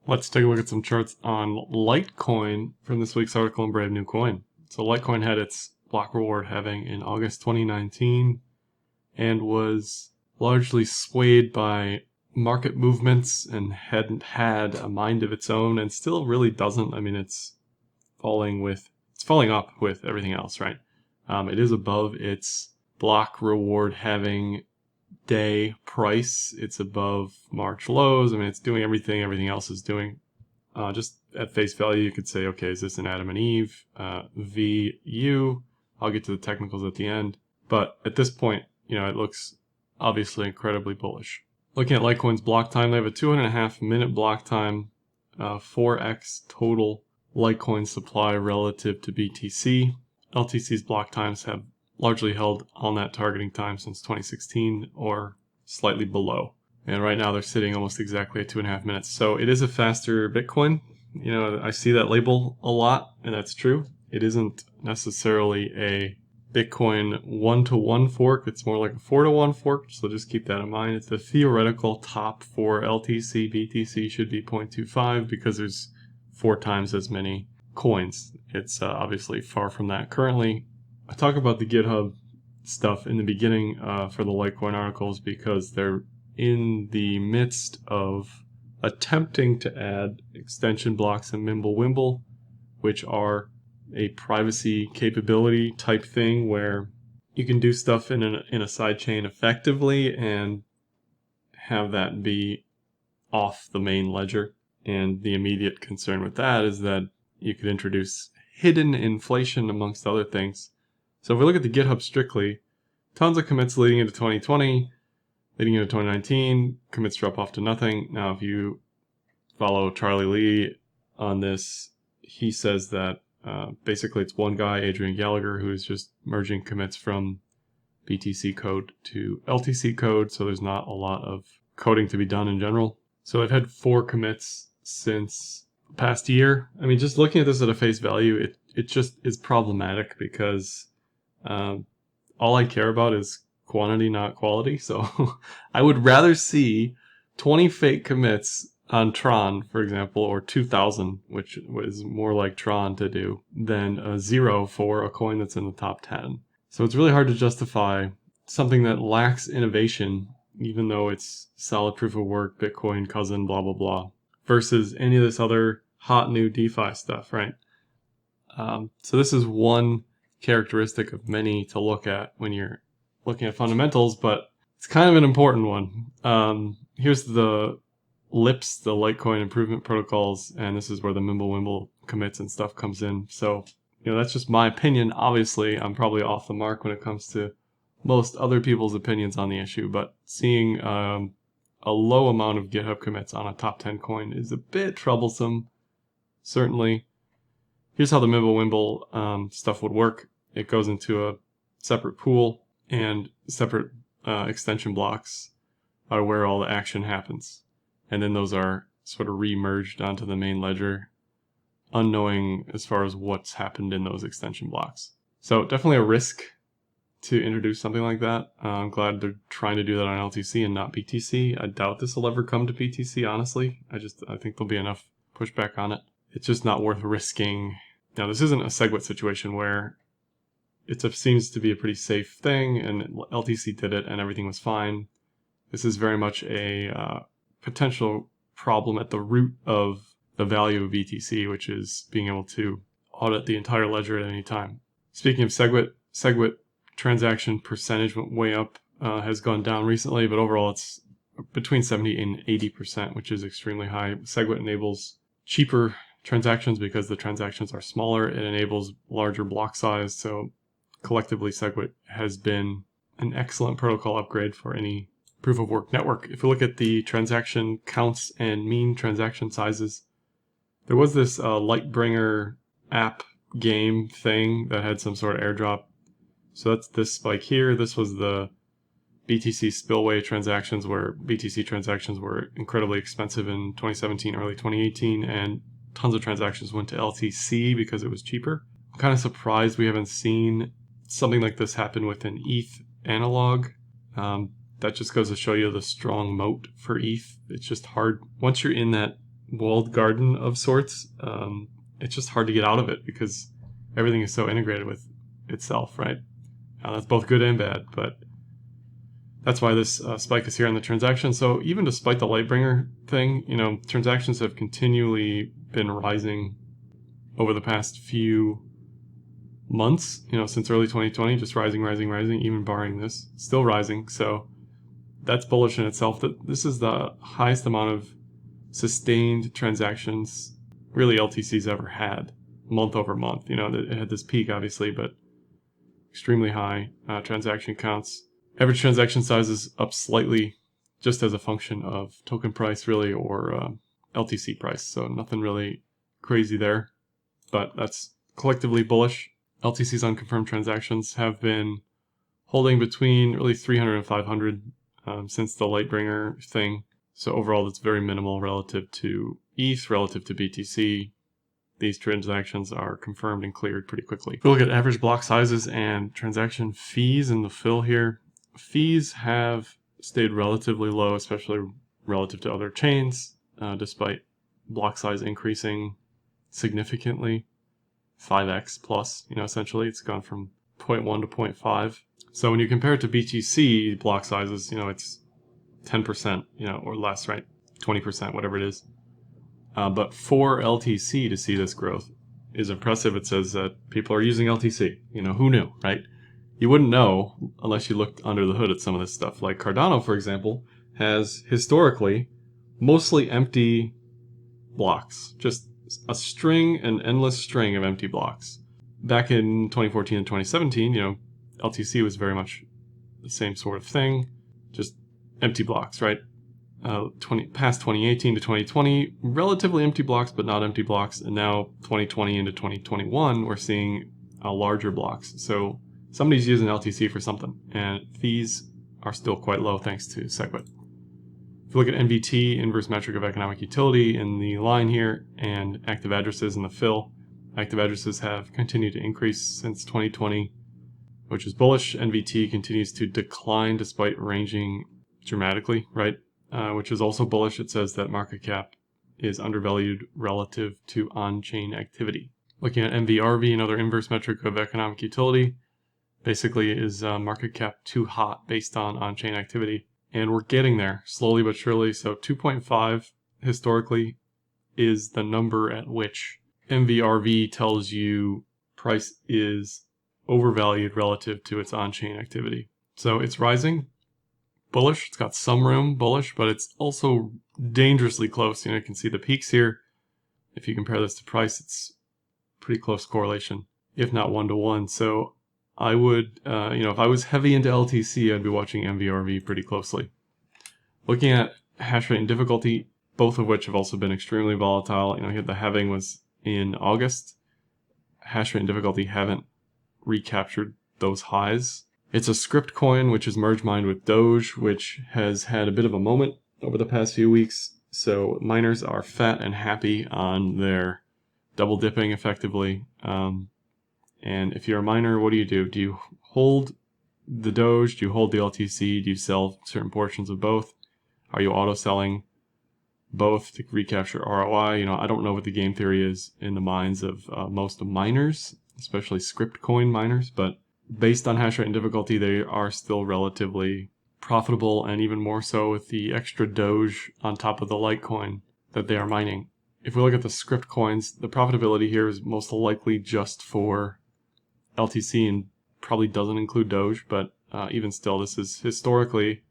Let's take a look at some charts on Litecoin from this week's article in Brave New Coin. So Litecoin had its block reward halving in August 2019 and was largely swayed by market movements and hadn't had a mind of its own, and still really doesn't. I mean, it's falling up with everything else, right? It is above its block reward halving day price. It's above March lows. I mean, it's doing everything else is doing. Just at face value, you could say, okay, is this an Adam and Eve? VU. I'll get to the technicals at the end. But at this point, it looks obviously incredibly bullish. Looking at Litecoin's block time, they have a 2.5 minute block time, 4x total Litecoin supply relative to BTC. LTC's block times have largely held on that targeting time since 2016 or slightly below. And right now they're sitting almost exactly at 2.5 minutes. So it is a faster Bitcoin. I see that label a lot, and that's true. It isn't necessarily a Bitcoin 1-to-1 fork. It's more like a 4-to-1 fork. So just keep that in mind. It's the theoretical top for LTC. BTC should be 0.25 because there's 4 times as many coins. It's obviously far from that currently. I talk about the Github stuff in the beginning for the Litecoin articles because they're in the midst of attempting to add extension blocks in Mimblewimble, which are a privacy capability type thing where you can do stuff in a sidechain effectively and have that be off the main ledger. And the immediate concern with that is that you could introduce hidden inflation amongst other things. So if we look at the GitHub strictly, tons of commits leading into 2020, leading into 2019, commits drop off to nothing. Now, if you follow Charlie Lee on this, he says that basically it's one guy, Adrian Gallagher, who is just merging commits from BTC code to LTC code, so there's not a lot of coding to be done in general. So I've had 4 commits since the past year. I mean, just looking at this at a face value, it just is problematic because all I care about is quantity, not quality. So I would rather see 20 fake commits on Tron, for example, or 2,000, which was more like Tron to do, than a 0 for a coin that's in the top 10. So it's really hard to justify something that lacks innovation, even though it's solid proof of work, Bitcoin cousin, blah, blah, blah, versus any of this other hot new DeFi stuff, right? So this is one characteristic of many to look at when you're looking at fundamentals, but it's kind of an important one. Here's the LIPs, the Litecoin Improvement Protocols, and this is where the Mimblewimble commits and stuff comes in. So, that's just my opinion. Obviously, I'm probably off the mark when it comes to most other people's opinions on the issue, but seeing a low amount of GitHub commits on a top 10 coin is a bit troublesome, certainly. Here's how the Mimblewimble stuff would work. It goes into a separate pool, and separate extension blocks are where all the action happens. And then those are sort of re-merged onto the main ledger, unknowing as far as what's happened in those extension blocks. So definitely a risk to introduce something like that. I'm glad they're trying to do that on LTC and not BTC. I doubt this will ever come to BTC, honestly. I think there'll be enough pushback on it. It's just not worth risking. Now, this isn't a Segwit situation where it seems to be a pretty safe thing, and LTC did it and everything was fine. This is very much a potential problem at the root of the value of BTC, which is being able to audit the entire ledger at any time. Speaking of Segwit transaction percentage went way up, has gone down recently, but overall it's between 70 and 80%, which is extremely high. Segwit enables cheaper transactions because the transactions are smaller. It enables larger block size, so collectively, Segwit has been an excellent protocol upgrade for any proof of work network. If we look at the transaction counts and mean transaction sizes, there was this Lightbringer app game thing that had some sort of airdrop. So that's this spike here. This was the BTC spillway transactions, where BTC transactions were incredibly expensive in 2017, early 2018, and tons of transactions went to LTC because it was cheaper. I'm kind of surprised we haven't seen something like this happen with an ETH analog. That just goes to show you the strong moat for ETH. It's just hard. Once you're in that walled garden of sorts. It's just hard to get out of it because everything is so integrated with itself, right? That's both good and bad, but that's why this spike is here on the transaction. So even despite the Lightbringer thing, transactions have continually been rising over the past few months, since early 2020, just rising, even barring this, still rising. So that's bullish in itself. That this is the highest amount of sustained transactions really LTC's ever had, month over month. It had this peak obviously, but extremely high transaction counts. Average transaction size is up slightly just as a function of token price really, or LTC price. So nothing really crazy there, but that's collectively bullish. LTC's unconfirmed transactions have been holding between really 300 and 500 since the Lightbringer thing. So overall, that's very minimal relative to ETH, relative to BTC. These transactions are confirmed and cleared pretty quickly. If we look at average block sizes and transaction fees in the fill here, fees have stayed relatively low, especially relative to other chains, despite block size increasing significantly, 5x plus, essentially it's gone from 0.1 to 0.5. So when you compare it to BTC block sizes, it's 10%, or less, right? 20%, whatever it is. But for LTC to see this growth is impressive. It says that people are using LTC. Who knew, right? You wouldn't know unless you looked under the hood at some of this stuff. Like Cardano, for example, has historically mostly empty blocks. Just an endless string of empty blocks. Back in 2014 and 2017, LTC was very much the same sort of thing. Just empty blocks, right? Past 2018 to 2020, relatively empty blocks, but not empty blocks. And now 2020 into 2021, we're seeing larger blocks. So somebody's using LTC for something, and fees are still quite low thanks to Segwit. If you look at NVT, inverse metric of economic utility, in the line here, and active addresses in the fill, active addresses have continued to increase since 2020, which is bullish. NVT continues to decline despite ranging dramatically, right? Which is also bullish. It says that market cap is undervalued relative to on-chain activity. Looking at MVRV, another inverse metric of economic utility, basically is market cap too hot based on on-chain activity. And we're getting there slowly but surely. So 2.5 historically is the number at which MVRV tells you price is overvalued relative to its on-chain activity. So it's rising. Bullish, it's got some room, bullish, but it's also dangerously close. You can see the peaks here. If you compare this to price, it's pretty close correlation, if not 1-to-1. So I would, if I was heavy into LTC, I'd be watching MVRV pretty closely. Looking at hash rate and difficulty, both of which have also been extremely volatile. Here the halving was in August. Hash rate and difficulty haven't recaptured those highs. It's a script coin, which is merge mined with Doge, which has had a bit of a moment over the past few weeks. So miners are fat and happy on their double dipping effectively. And if you're a miner, what do you do? Do you hold the Doge? Do you hold the LTC? Do you sell certain portions of both? Are you auto selling both to recapture ROI? I don't know what the game theory is in the minds of most miners, especially script coin miners, but based on hash rate and difficulty, they are still relatively profitable, and even more so with the extra Doge on top of the Litecoin that they are mining. If we look at the script coins, the profitability here is most likely just for LTC and probably doesn't include Doge, but even still, this is historically,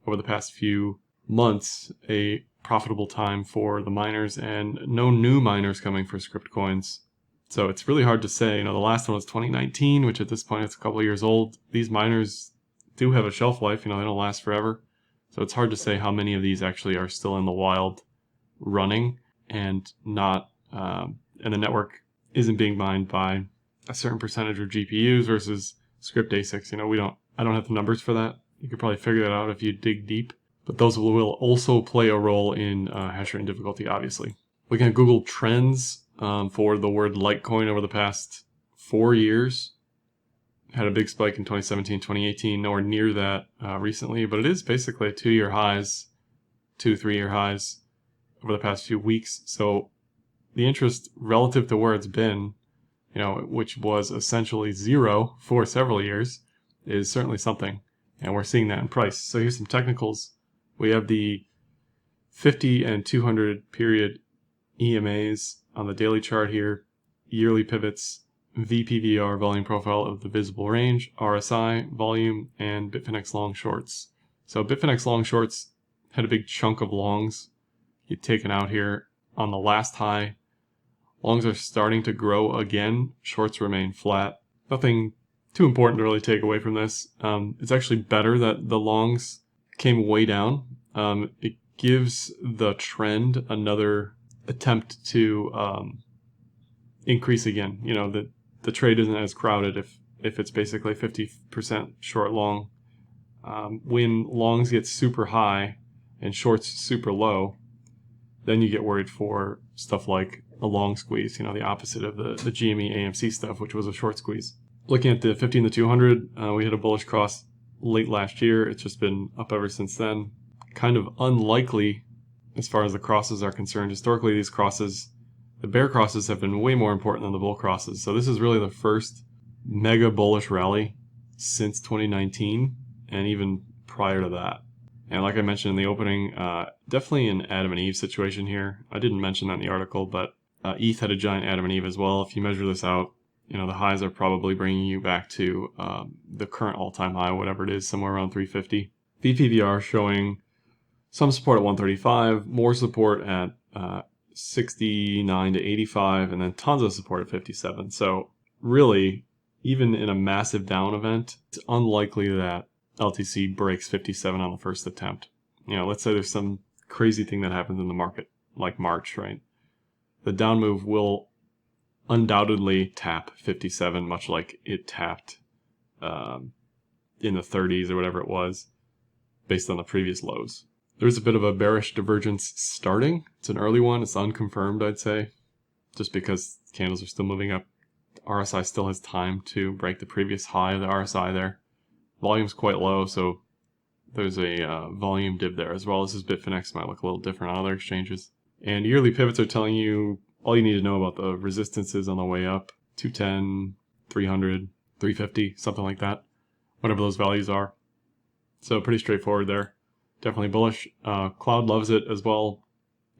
over the past few months, a profitable time for the miners, and no new miners coming for script coins. So it's really hard to say. The last one was 2019, which at this point it's a couple of years old. These miners do have a shelf life, they don't last forever. So it's hard to say how many of these actually are still in the wild running and not, and the network isn't being mined by a certain percentage of GPUs versus script ASICs. I don't have the numbers for that. You could probably figure that out if you dig deep, but those will also play a role in hash rate and difficulty, obviously. Looking at Google Trends, for the word Litecoin over the past 4 years. Had a big spike in 2017, 2018, nowhere near that recently, but it is basically 2-year highs, 2-3-year highs over the past few weeks. So the interest relative to where it's been, which was essentially zero for several years, is certainly something. And we're seeing that in price. So here's some technicals. We have the 50 and 200 period EMAs on the daily chart here, yearly pivots, VPVR volume profile of the visible range, RSI volume, and Bitfinex long shorts. So Bitfinex long shorts had a big chunk of longs get taken out here on the last high. Longs are starting to grow again. Shorts remain flat. Nothing too important to really take away from this. It's actually better that the longs came way down. It gives the trend another attempt to increase again. The trade isn't as crowded if it's basically 50% short long. When longs get super high and shorts super low, then you get worried for stuff like a long squeeze, the opposite of the GME AMC stuff, which was a short squeeze. Looking at the 50 and the 200, we had a bullish cross late last year. It's just been up ever since then. Kind of unlikely as far as the crosses are concerned. Historically, these crosses, the bear crosses, have been way more important than the bull crosses. So this is really the first mega bullish rally since 2019, and even prior to that. And like I mentioned in the opening, definitely an Adam and Eve situation here. I didn't mention that in the article, but ETH had a giant Adam and Eve as well. If you measure this out, the highs are probably bringing you back to the current all-time high, whatever it is, somewhere around 350. VPVR showing some support at 135, more support at 69 to 85, and then tons of support at 57. So really, even in a massive down event, it's unlikely that LTC breaks 57 on the first attempt. Let's say there's some crazy thing that happens in the market, like March, right? The down move will undoubtedly tap 57, much like it tapped in the 30s or whatever it was, based on the previous lows. There's a bit of a bearish divergence starting. It's an early one. It's unconfirmed, I'd say, just because candles are still moving up. The RSI still has time to break the previous high of the RSI there. Volume's quite low, so there's a volume dip there as well. This is Bitfinex, might look a little different on other exchanges. And yearly pivots are telling you all you need to know about the resistances on the way up. 210, 300, 350, something like that. Whatever those values are. So pretty straightforward there. Definitely bullish. Cloud loves it as well.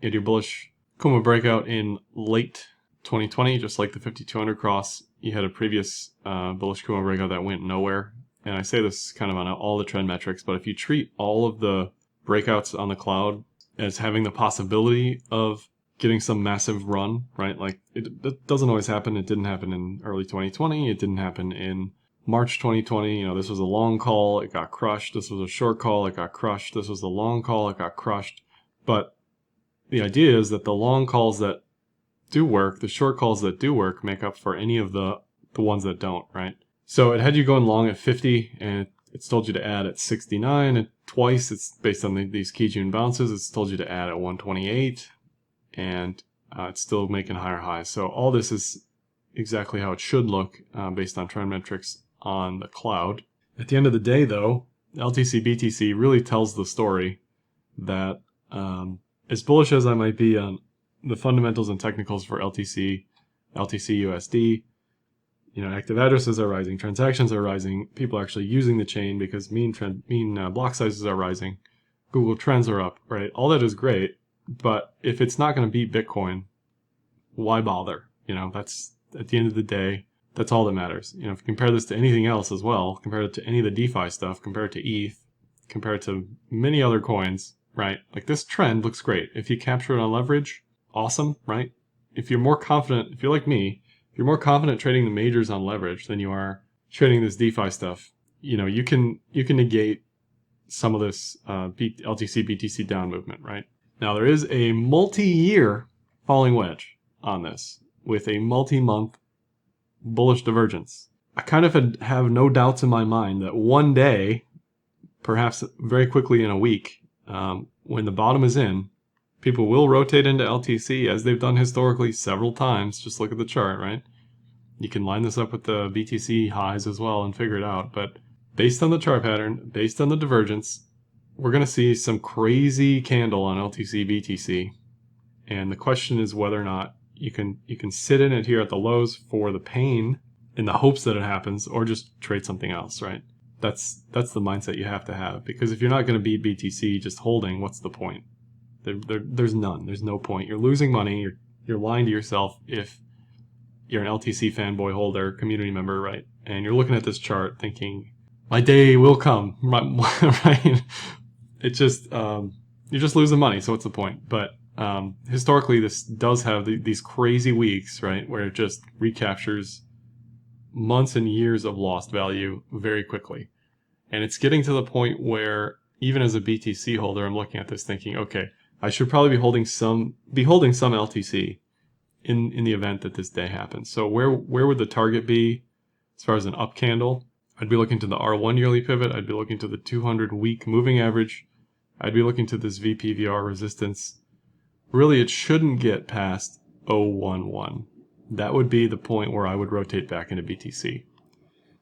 You had your bullish Kuma breakout in late 2020, just like the 5200 cross. You had a previous bullish Kuma breakout that went nowhere. And I say this kind of on all the trend metrics, but if you treat all of the breakouts on the cloud as having the possibility of getting some massive run, right? Like it doesn't always happen. It didn't happen in early 2020. It didn't happen in March 2020. This was a long call. It got crushed. This was a short call. It got crushed. This was a long call. It got crushed. But the idea is that the long calls that do work, the short calls that do work, make up for any of the ones that don't, right? So it had you going long at 50, and it's told you to add at 69, and twice it's based on these Kijun bounces. It's told you to add at 128, and it's still making higher highs. So all this is exactly how it should look based on trend metrics on the cloud. At the end of the day, though, LTC BTC really tells the story that as bullish as I might be on the fundamentals and technicals for LTC USD, active addresses are rising, transactions are rising, people are actually using the chain because mean block sizes are rising, Google Trends are up, right? All that is great, but if it's not going to beat Bitcoin, why bother? That's at the end of the day, that's all that matters. If you compare this to anything else as well, compare it to any of the DeFi stuff, compare it to ETH, compare it to many other coins, right? Like this trend looks great. If you capture it on leverage, awesome, right? If you're more confident, if you're like me, if you're more confident trading the majors on leverage than you are trading this DeFi stuff, you can negate some of this LTC BTC down movement, right? Now there is a multi-year falling wedge on this with a multi-month bullish divergence. I kind of have no doubts in my mind that one day, perhaps very quickly in a week, when the bottom is in, people will rotate into LTC as they've done historically several times. Just look at the chart, right? You can line this up with the BTC highs as well and figure it out. But based on the chart pattern, based on the divergence, we're going to see some crazy candle on LTC BTC And the question is whether or not you can sit in it here at the lows for the pain in the hopes that it happens, or just trade something else, right? That's the mindset you have to have, because if you're not going to beat BTC just holding, what's the point? There's none. There's no point. You're losing money. You're lying to yourself if you're an LTC fanboy holder, community member, right? And you're looking at this chart thinking, my day will come, right? It just, you're just losing money, so what's the point? But historically, this does have these crazy weeks, right, where it just recaptures months and years of lost value very quickly. And it's getting to the point where even as a BTC holder, I'm looking at this thinking, okay, I should probably be holding some LTC in the event that this day happens. So where would the target be as far as an up candle? I'd be looking to the R1 yearly pivot. I'd be looking to the 200 week moving average. I'd be looking to this VPVR resistance. Really, it shouldn't get past 011. That would be the point where I would rotate back into BTC.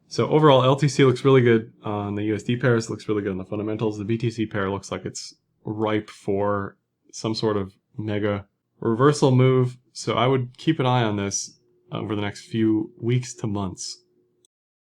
So overall, LTC looks really good on the USD pairs, looks really good on the fundamentals. The BTC pair looks like it's ripe for some sort of mega reversal move. So I would keep an eye on this over the next few weeks to months.